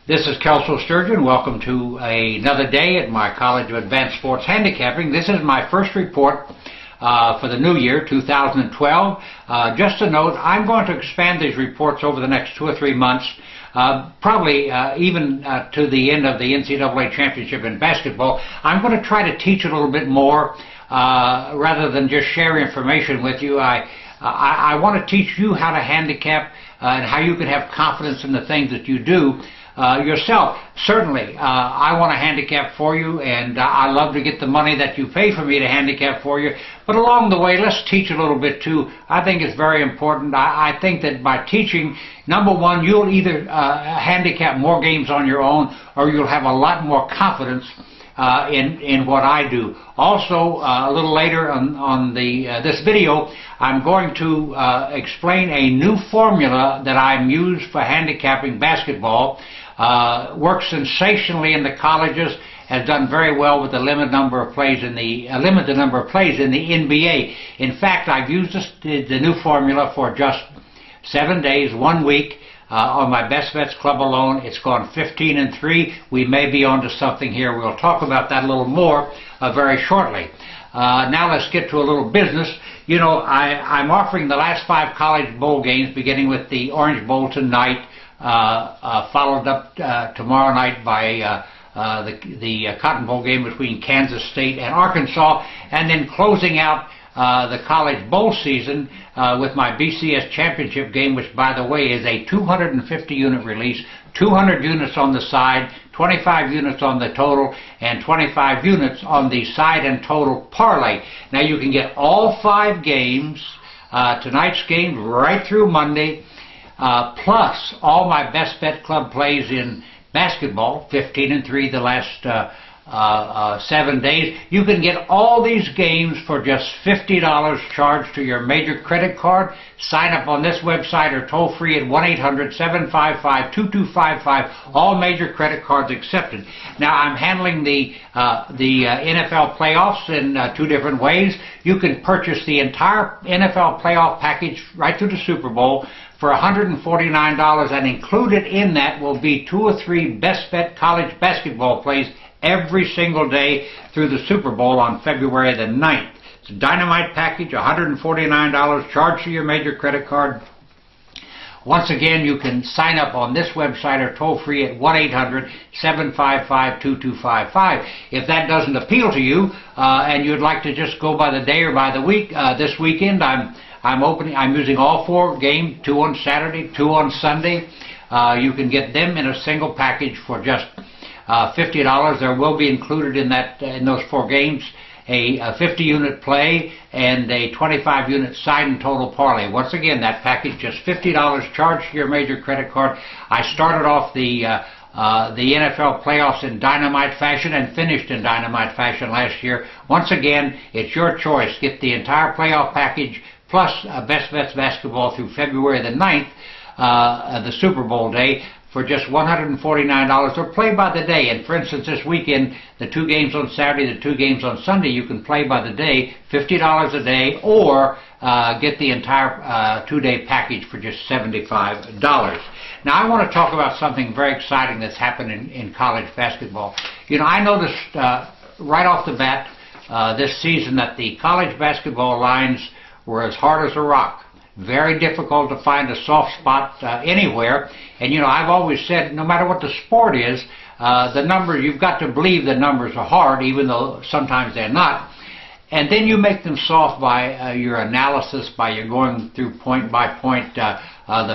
This is Kelso Sturgeon. Welcome to another day at my College of Advanced Sports Handicapping. This is my first report for the new year, 2012. Just a note, I'm going to expand these reports over the next 2 or 3 months, probably even to the end of the NCAA championship in basketball. I'm going to try to teach a little bit more rather than just share information with you. I want to teach you how to handicap and how you can have confidence in the things that you do. Yourself. Certainly, I want to handicap for you, and I love to get the money that you pay for me to handicap for you. But along the way, let's teach a little bit too. I think it's very important. I think that by teaching, number one, you'll either handicap more games on your own, or you'll have a lot more confidence in what I do. Also, a little later on this video, I'm going to explain a new formula that I'm used for handicapping basketball. Works sensationally in the colleges, has done very well with the limited number of plays in the NBA. In fact, I've used the new formula for just 7 days, 1 week. On my Best Bets Club alone, it's gone 15-3. We may be onto something here. We'll talk about that a little more very shortly. Now let's get to a little business. You know, I'm offering the last 5 college bowl games, beginning with the Orange Bowl tonight, followed up tomorrow night by the Cotton Bowl game between Kansas State and Arkansas, and then closing out the college bowl season with my BCS championship game, which, by the way, is a 250 unit release, 200 units on the side, 25 units on the total, and 25 units on the side and total parlay. Now you can get all 5 games, tonight's game right through Monday, plus all my Best Bet Club plays in basketball, 15-3 the last 7 days. You can get all these games for just $50 charged to your major credit card. Sign up on this website or toll free at 1-800-755-2255. All major credit cards accepted. Now I'm handling the NFL playoffs in 2 different ways. You can purchase the entire NFL playoff package right through the Super Bowl for $149, and included in that will be 2 or 3 best bet college basketball plays every single day through the Super Bowl on February the 9th. It's a dynamite package, $149, charged to your major credit card. Once again, you can sign up on this website or toll free at 1-800-755-2255. If that doesn't appeal to you and you'd like to just go by the day or by the week, this weekend I'm using all 4 games, 2 on Saturday, 2 on Sunday. You can get them in a single package for just $50. There will be included in those 4 games a 50-unit play and a 25-unit side and total parlay. Once again, that package just $50 charged to your major credit card. I started off the NFL playoffs in dynamite fashion and finished in dynamite fashion last year. Once again, it's your choice. Get the entire playoff package plus Best Bets basketball through February the 9th, the Super Bowl day, for just $149, or play by the day. And for instance, this weekend, the 2 games on Saturday, the 2 games on Sunday, you can play by the day, $50 a day, or get the entire 2-day package for just $75. Now I want to talk about something very exciting that's happened in college basketball. You know, I noticed right off the bat this season that the college basketball lines were as hard as a rock. Very difficult to find a soft spot anywhere. And you know, I've always said, no matter what the sport is, the numbers, you've got to believe the numbers are hard, even though sometimes they're not. And then you make them soft by your analysis, by your going through point by point the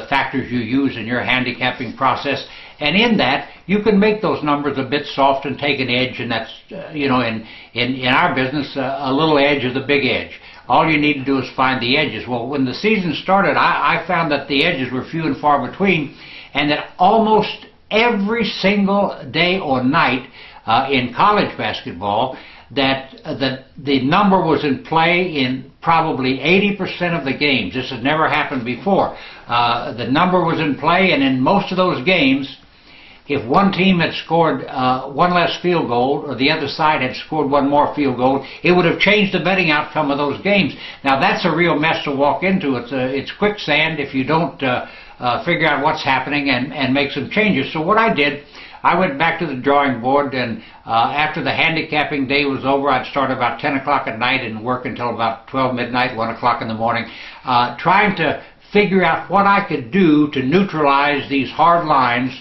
factors you use in your handicapping process. And in that, you can make those numbers a bit soft and take an edge, and that's, you know, in our business, a little edge is a big edge. All you need to do is find the edges. Well, when the season started, I found that the edges were few and far between, and that almost every single day or night in college basketball, that the number was in play in probably 80% of the games. This has never happened before. The number was in play, and in most of those games, if one team had scored 1 less field goal, or the other side had scored 1 more field goal, it would have changed the betting outcome of those games. Now that's a real mess to walk into. It's quicksand if you don't figure out what's happening and make some changes. So what I did, I went back to the drawing board, and after the handicapping day was over, I'd start about 10 o'clock at night and work until about 12 midnight, 1 o'clock in the morning, trying to figure out what I could do to neutralize these hard lines.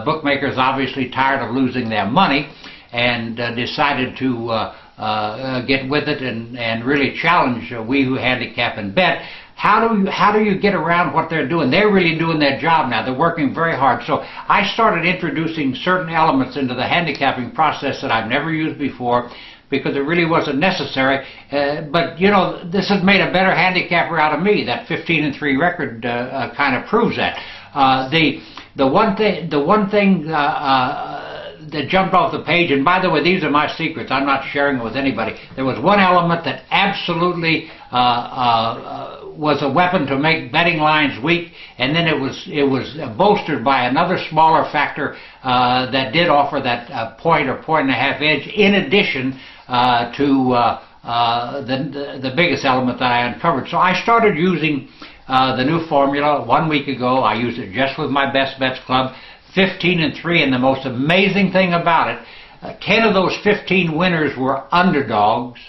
Bookmakers obviously tired of losing their money and decided to get with it and really challenge we who handicap and bet. How do you get around what they're doing? They're really doing their job now. They're working very hard. So I started introducing certain elements into the handicapping process that I've never used before, because it really wasn't necessary. But you know, this has made a better handicapper out of me. That 15-3 record kind of proves that. The one thing that jumped off the page, and by the way, these are my secrets, I'm not sharing it with anybody. There was one element that absolutely was a weapon to make betting lines weak, and then it was bolstered by another smaller factor that did offer that point or point and a half edge, in addition to the biggest element that I uncovered. So I started using the new formula 1 week ago. I used it just with my Best Bets Club, 15-3, and the most amazing thing about it, 10 of those 15 winners were underdogs.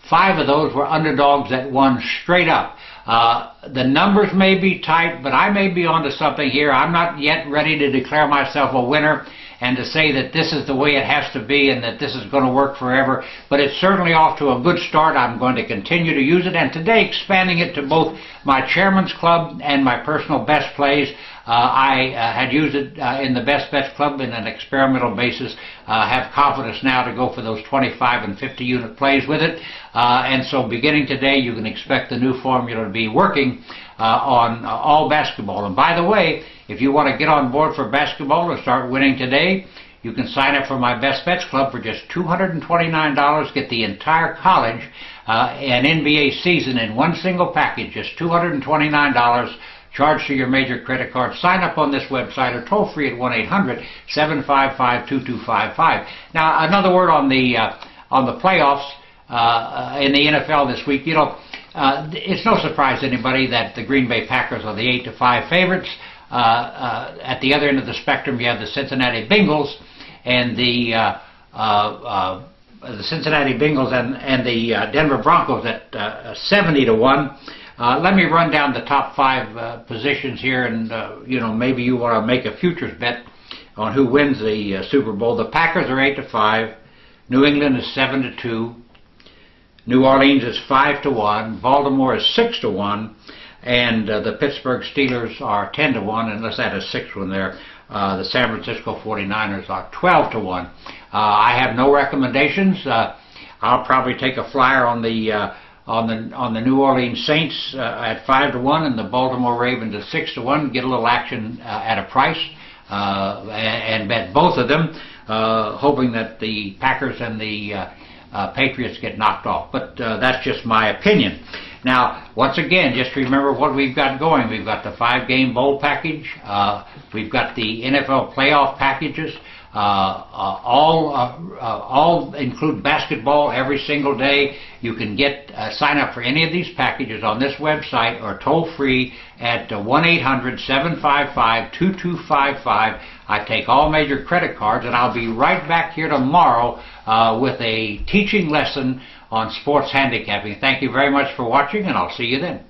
5 of those were underdogs that won straight up. The numbers may be tight, but I may be onto something here. I'm not yet ready to declare myself a winner and to say that this is the way it has to be and that this is going to work forever, but it's certainly off to a good start. I'm going to continue to use it, and today expanding it to both my Chairman's Club and my personal best plays. I had used it in the Best Bets Club in an experimental basis. Have confidence now to go for those 25 and 50 unit plays with it. And so beginning today, you can expect the new formula to be working on all basketball. And by the way, if you want to get on board for basketball or start winning today, you can sign up for my Best Bets Club for just $229. Get the entire college and NBA season in one single package, just $229. Charged to your major credit card. Sign up on this website or toll free at 1-800-755-2255. Now, another word on the playoffs in the NFL this week. You know, it's no surprise to anybody that the Green Bay Packers are the 8-5 favorites. At the other end of the spectrum, you have the Cincinnati Bengals and the Cincinnati Bengals and the Denver Broncos at 70-1. Let me run down the top 5 positions here, and you know, maybe you want to make a futures bet on who wins the Super Bowl. The Packers are 8-5. New England is 7-2. New Orleans is 5-1. Baltimore is 6-1, and the Pittsburgh Steelers are 10-1. And let's add a 6th one there. The San Francisco 49ers are 12-1. I have no recommendations. I'll probably take a flyer on the New Orleans Saints at 5-1 and the Baltimore Ravens at 6-1. Get a little action at a price and bet both of them, hoping that the Packers and the Patriots get knocked off. But that's just my opinion. Now, once again, just remember what we've got going. We've got the 5-game bowl package. We've got the NFL playoff packages. All include basketball every single day. You can sign up for any of these packages on this website or toll free at 1-800-755-2255. I take all major credit cards, and I'll be right back here tomorrow with a teaching lesson on sports handicapping. Thank you very much for watching, and I'll see you then.